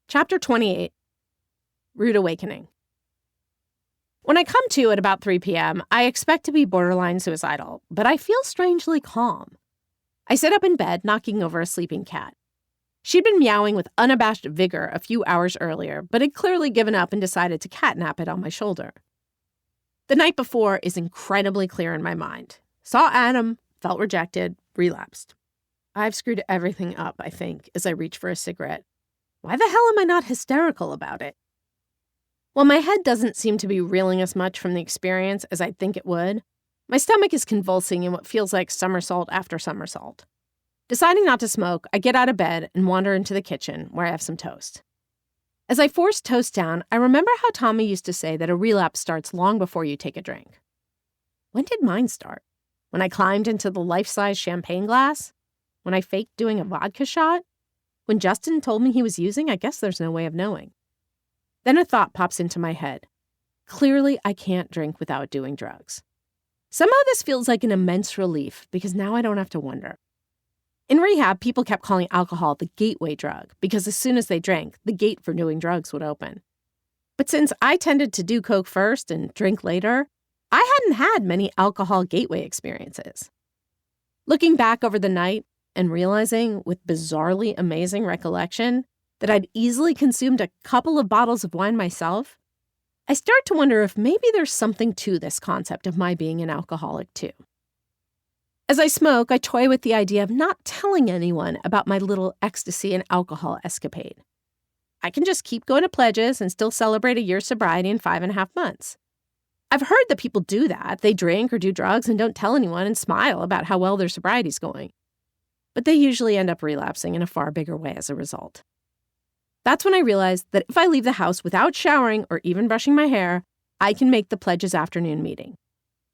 Chapter 28, Rude Awakening. When I come to at about 3 p.m., I expect to be borderline suicidal, but I feel strangely calm. I sit up in bed, knocking over a sleeping cat. She'd been meowing with unabashed vigor a few hours earlier, but had clearly given up and decided to catnap it on my shoulder. The night before is incredibly clear in my mind. Saw Adam, felt rejected, relapsed. I've screwed everything up, I think, as I reach for a cigarette. Why the hell am I not hysterical about it? While my head doesn't seem to be reeling as much from the experience as I'd think it would, my stomach is convulsing in what feels like somersault after somersault. Deciding not to smoke, I get out of bed and wander into the kitchen, where I have some toast. As I force toast down, I remember how Tommy used to say that a relapse starts long before you take a drink. When did mine start? When I climbed into the life-size champagne glass? When I faked doing a vodka shot? When Justin told me he was using? I guess there's no way of knowing. Then a thought pops into my head. Clearly, I can't drink without doing drugs. Somehow this feels like an immense relief because now I don't have to wonder. In rehab, people kept calling alcohol the gateway drug because as soon as they drank, the gate for doing drugs would open. But since I tended to do coke first and drink later, I hadn't had many alcohol gateway experiences. Looking back over the night and realizing with bizarrely amazing recollection that I'd easily consumed a couple of bottles of wine myself, I start to wonder if maybe there's something to this concept of my being an alcoholic too. As I smoke, I toy with the idea of not telling anyone about my little ecstasy and alcohol escapade. I can just keep going to pledges and still celebrate a year's sobriety in 5.5 months. I've heard that people do that. They drink or do drugs and don't tell anyone and smile about how well their sobriety's going. But they usually end up relapsing in a far bigger way as a result. That's when I realized that if I leave the house without showering or even brushing my hair, I can make the pledge's afternoon meeting.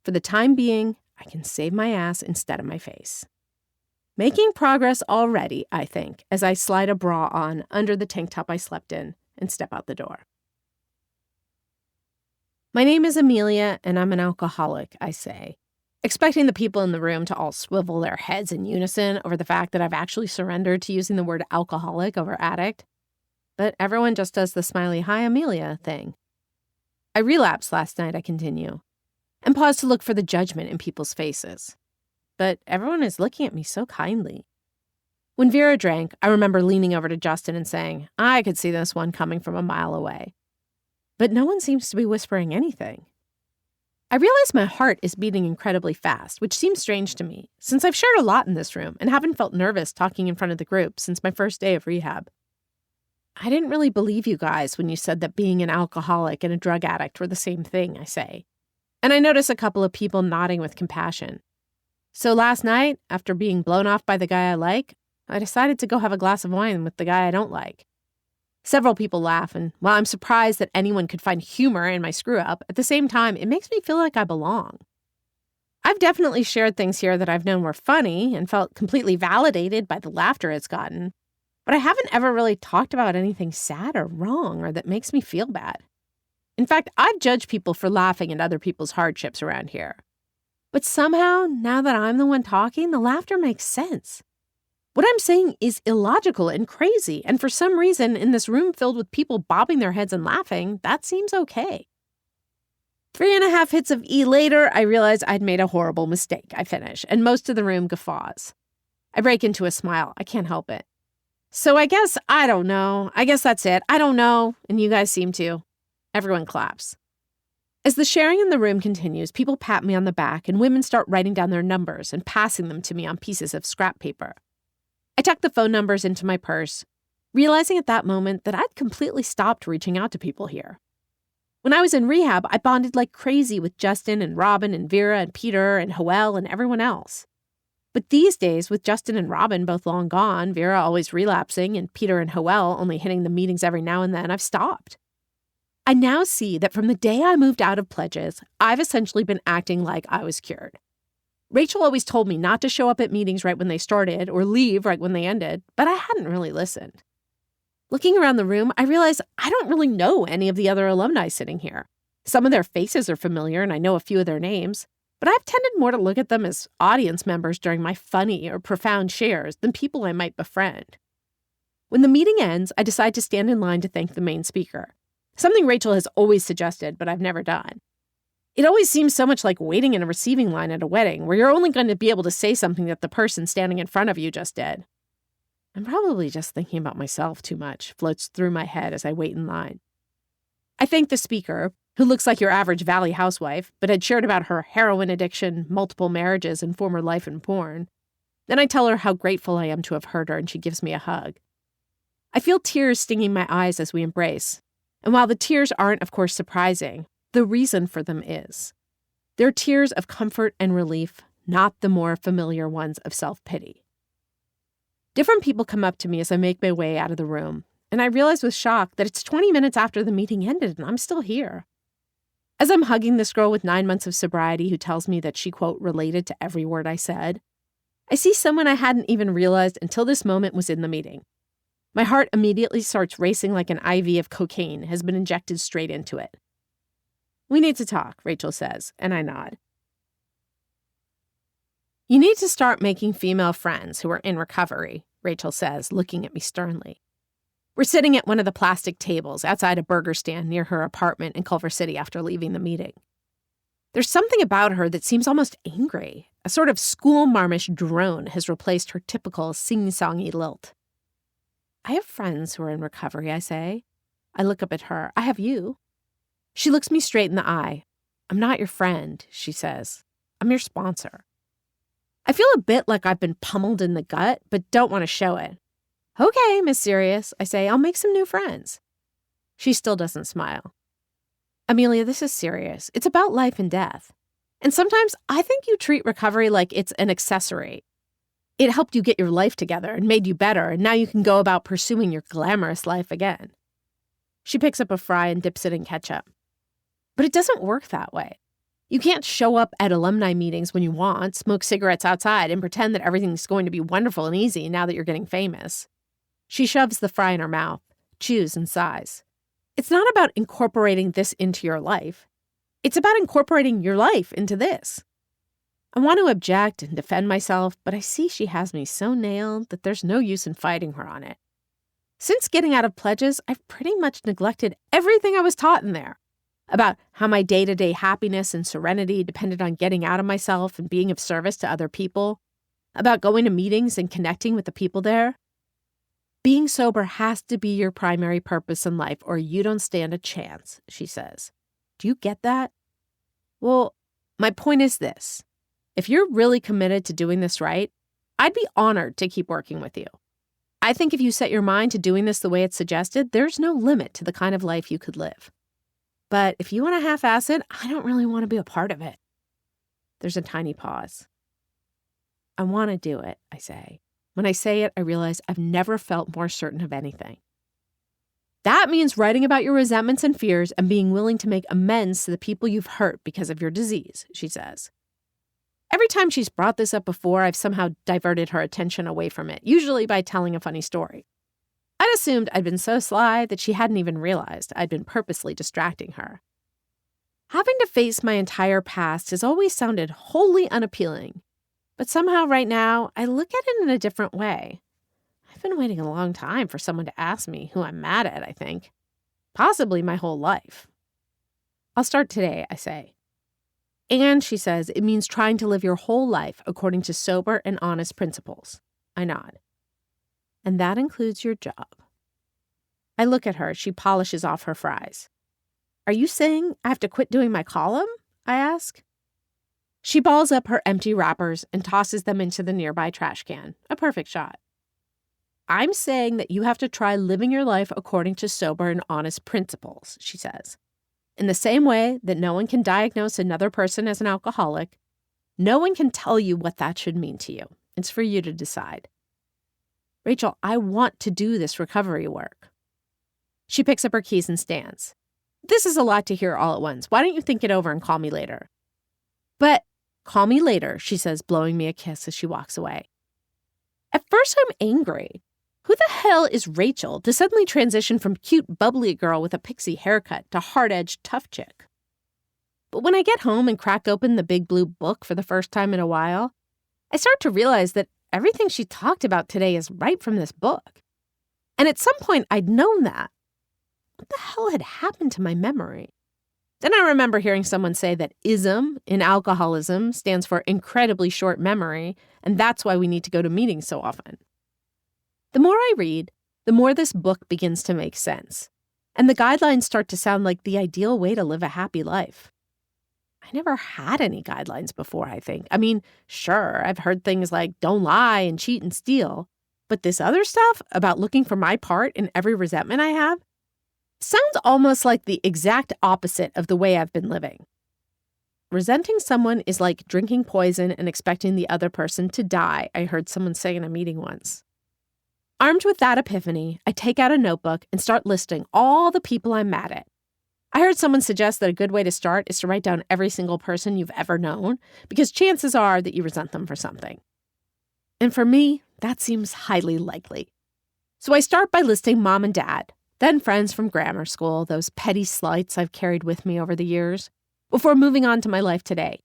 For the time being, I can save my ass instead of my face. Making progress already, I think, as I slide a bra on under the tank top I slept in and step out the door. My name is Amelia, and I'm an alcoholic, I say, expecting the people in the room to all swivel their heads in unison over the fact that I've actually surrendered to using the word alcoholic over addict. But everyone just does the smiley hi Amelia thing. I relapsed last night, I continue, and pause to look for the judgment in people's faces. But everyone is looking at me so kindly. When Vera drank, I remember leaning over to Justin and saying, I could see this one coming from a mile away. But no one seems to be whispering anything. I realize my heart is beating incredibly fast, which seems strange to me, since I've shared a lot in this room and haven't felt nervous talking in front of the group since my first day of rehab. I didn't really believe you guys when you said that being an alcoholic and a drug addict were the same thing, I say. And I notice a couple of people nodding with compassion. So last night, after being blown off by the guy I like, I decided to go have a glass of wine with the guy I don't like. Several people laugh, and while I'm surprised that anyone could find humor in my screw-up, at the same time, it makes me feel like I belong. I've definitely shared things here that I've known were funny and felt completely validated by the laughter it's gotten, but I haven't ever really talked about anything sad or wrong or that makes me feel bad. In fact, I've judged people for laughing at other people's hardships around here. But somehow, now that I'm the one talking, the laughter makes sense. What I'm saying is illogical and crazy, and for some reason, in this room filled with people bobbing their heads and laughing, that seems okay. 3.5 hits of E later, I realize I'd made a horrible mistake, I finish, and most of the room guffaws. I break into a smile. I can't help it. So I guess I don't know. I guess that's it. I don't know, and you guys seem to. Everyone claps. As the sharing in the room continues, people pat me on the back, and women start writing down their numbers and passing them to me on pieces of scrap paper. I tuck the phone numbers into my purse, realizing at that moment that I'd completely stopped reaching out to people here. When I was in rehab, I bonded like crazy with Justin and Robin and Vera and Peter and Joelle and everyone else. But these days, with Justin and Robin both long gone, Vera always relapsing, and Peter and Joelle only hitting the meetings every now and then, I've stopped. I now see that from the day I moved out of pledges, I've essentially been acting like I was cured. Rachel always told me not to show up at meetings right when they started or leave right when they ended, but I hadn't really listened. Looking around the room, I realize I don't really know any of the other alumni sitting here. Some of their faces are familiar and I know a few of their names, but I've tended more to look at them as audience members during my funny or profound shares than people I might befriend. When the meeting ends, I decide to stand in line to thank the main speaker, something Rachel has always suggested, but I've never done. It always seems so much like waiting in a receiving line at a wedding, where you're only going to be able to say something that the person standing in front of you just did. I'm probably just thinking about myself too much, floats through my head as I wait in line. I thank the speaker, who looks like your average Valley housewife, but had shared about her heroin addiction, multiple marriages, and former life in porn. Then I tell her how grateful I am to have heard her, and she gives me a hug. I feel tears stinging my eyes as we embrace. And while the tears aren't, of course, surprising, the reason for them is. They're tears of comfort and relief, not the more familiar ones of self-pity. Different people come up to me as I make my way out of the room, and I realize with shock that it's 20 minutes after the meeting ended and I'm still here. As I'm hugging this girl with 9 months of sobriety who tells me that she, quote, related to every word I said, I see someone I hadn't even realized until this moment was in the meeting. My heart immediately starts racing like an IV of cocaine has been injected straight into it. We need to talk, Rachel says, and I nod. You need to start making female friends who are in recovery, Rachel says, looking at me sternly. We're sitting at one of the plastic tables outside a burger stand near her apartment in Culver City after leaving the meeting. There's something about her that seems almost angry. A sort of school-marmish drone has replaced her typical sing-songy lilt. I have friends who are in recovery, I say. I look up at her. I have you. She looks me straight in the eye. I'm not your friend, she says. I'm your sponsor. I feel a bit like I've been pummeled in the gut, but don't want to show it. Okay, Miss Serious, I say. I'll make some new friends. She still doesn't smile. Amelia, this is serious. It's about life and death. And sometimes I think you treat recovery like it's an accessory. It helped you get your life together and made you better, and now you can go about pursuing your glamorous life again. She picks up a fry and dips it in ketchup. But it doesn't work that way. You can't show up at alumni meetings when you want, smoke cigarettes outside, and pretend that everything's going to be wonderful and easy now that you're getting famous. She shoves the fry in her mouth, chews and sighs. It's not about incorporating this into your life. It's about incorporating your life into this. I want to object and defend myself, but I see she has me so nailed that there's no use in fighting her on it. Since getting out of pledges, I've pretty much neglected everything I was taught in there. About how my day-to-day happiness and serenity depended on getting out of myself and being of service to other people. About going to meetings and connecting with the people there. Being sober has to be your primary purpose in life, or you don't stand a chance, she says. Do you get that? Well, my point is this. If you're really committed to doing this right, I'd be honored to keep working with you. I think if you set your mind to doing this the way it's suggested, there's no limit to the kind of life you could live. But if you want to half-ass it, I don't really want to be a part of it. There's a tiny pause. I want to do it, I say. When I say it, I realize I've never felt more certain of anything. That means writing about your resentments and fears and being willing to make amends to the people you've hurt because of your disease, she says. Every time she's brought this up before, I've somehow diverted her attention away from it, usually by telling a funny story. I'd assumed I'd been so sly that she hadn't even realized I'd been purposely distracting her. Having to face my entire past has always sounded wholly unappealing, but somehow right now I look at it in a different way. I've been waiting a long time for someone to ask me who I'm mad at, I think. Possibly my whole life. I'll start today, I say. And, she says, it means trying to live your whole life according to sober and honest principles. I nod. And that includes your job. I look at her. She polishes off her fries. Are you saying I have to quit doing my column? I ask. She balls up her empty wrappers and tosses them into the nearby trash can. A perfect shot. I'm saying that you have to try living your life according to sober and honest principles, she says. In the same way that no one can diagnose another person as an alcoholic, no one can tell you what that should mean to you. It's for you to decide. Rachel, I want to do this recovery work. She picks up her keys and stands. This is a lot to hear all at once. Why don't you think it over and call me later? But call me later, she says, blowing me a kiss as she walks away. At first, I'm angry. Who the hell is Rachel to suddenly transition from cute, bubbly girl with a pixie haircut to hard-edged, tough chick? But when I get home and crack open the big blue book for the first time in a while, I start to realize that everything she talked about today is right from this book. And at some point, I'd known that. What the hell had happened to my memory? Then I remember hearing someone say that ISM in alcoholism stands for incredibly short memory, and that's why we need to go to meetings so often. The more I read, the more this book begins to make sense, and the guidelines start to sound like the ideal way to live a happy life. I never had any guidelines before, I think. I mean, sure, I've heard things like don't lie and cheat and steal, but this other stuff about looking for my part in every resentment I have sounds almost like the exact opposite of the way I've been living. Resenting someone is like drinking poison and expecting the other person to die, I heard someone say in a meeting once. Armed with that epiphany, I take out a notebook and start listing all the people I'm mad at. I heard someone suggest that a good way to start is to write down every single person you've ever known, because chances are that you resent them for something. And for me, that seems highly likely. So I start by listing mom and dad, then friends from grammar school, those petty slights I've carried with me over the years, before moving on to my life today.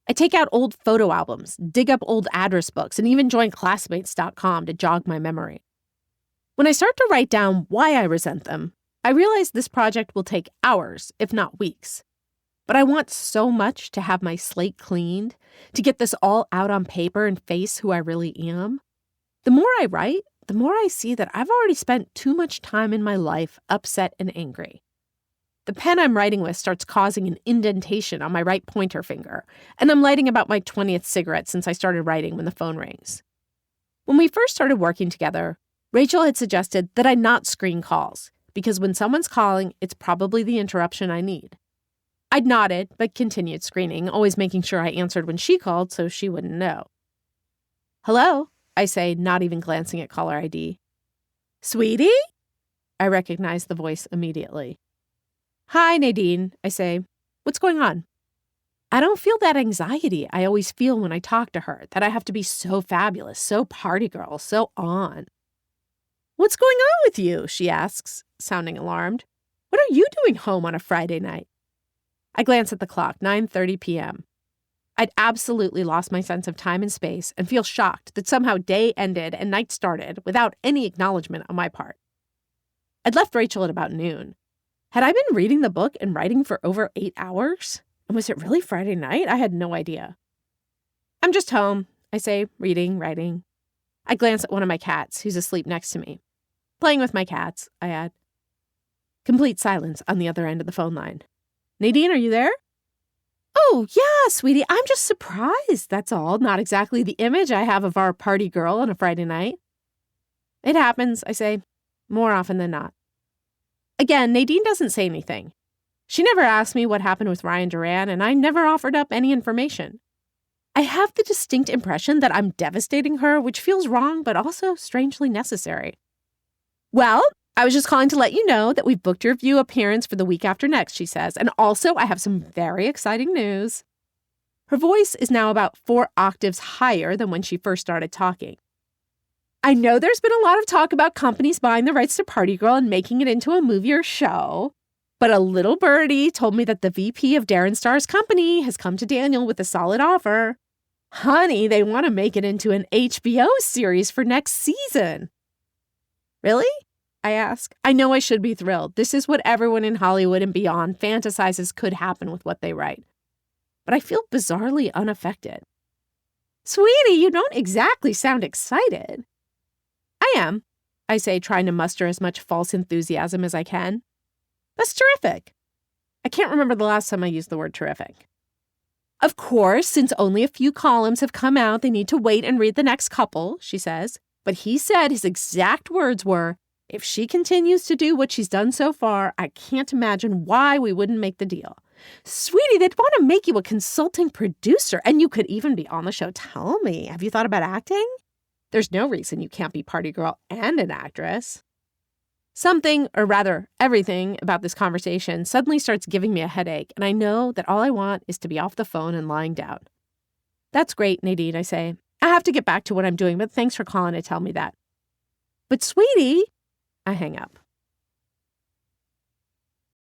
I take out old photo albums, dig up old address books, and even join classmates.com to jog my memory. When I start to write down why I resent them, I realize this project will take hours, if not weeks. But I want so much to have my slate cleaned, to get this all out on paper and face who I really am. The more I write, the more I see that I've already spent too much time in my life upset and angry. The pen I'm writing with starts causing an indentation on my right pointer finger, and I'm lighting about my 20th cigarette since I started writing when the phone rings. When we first started working together, Rachel had suggested that I not screen calls, because when someone's calling, it's probably the interruption I need. I'd nodded, but continued screening, always making sure I answered when she called so she wouldn't know. Hello, I say, not even glancing at caller ID. Sweetie? I recognize the voice immediately. Hi, Nadine, I say. What's going on? I don't feel that anxiety I always feel when I talk to her, that I have to be so fabulous, so party girl, so on. What's going on with you? She asks, sounding alarmed. What are you doing home on a Friday night? I glance at the clock, 9:30 p.m. I'd absolutely lost my sense of time and space and feel shocked that somehow day ended and night started without any acknowledgement on my part. I'd left Rachel at about noon. Had I been reading the book and writing for over 8 hours? And was it really Friday night? I had no idea. I'm just home, I say, reading, writing. I glance at one of my cats, who's asleep next to me. Playing with my cats, I add. Complete silence on the other end of the phone line. Nadine, are you there? Oh, yeah, sweetie, I'm just surprised, that's all. Not exactly the image I have of our party girl on a Friday night. It happens, I say, more often than not. Again, Nadine doesn't say anything. She never asked me what happened with Ryan Duran, and I never offered up any information. I have the distinct impression that I'm devastating her, which feels wrong, but also strangely necessary. Well, I was just calling to let you know that we've booked your View appearance for the week after next, she says. And also, I have some very exciting news. Her voice is now about 4 octaves higher than when she first started talking. I know there's been a lot of talk about companies buying the rights to Party Girl and making it into a movie or show, but a little birdie told me that the VP of Darren Star's company has come to Daniel with a solid offer. Honey, they want to make it into an HBO series for next season. Really? I ask. I know I should be thrilled. This is what everyone in Hollywood and beyond fantasizes could happen with what they write. But I feel bizarrely unaffected. Sweetie, you don't exactly sound excited. I am, I say, trying to muster as much false enthusiasm as I can. That's terrific. I can't remember the last time I used the word terrific. Of course, since only a few columns have come out, they need to wait and read the next couple, she says. But he said his exact words were, if she continues to do what she's done so far, I can't imagine why we wouldn't make the deal. Sweetie, they'd want to make you a consulting producer, and you could even be on the show. Tell me, have you thought about acting? There's no reason you can't be Party Girl and an actress. Something, or rather everything, about this conversation suddenly starts giving me a headache, and I know that all I want is to be off the phone and lying down. That's great, Nadine, I say. I have to get back to what I'm doing, but thanks for calling to tell me that. But sweetie, I hang up.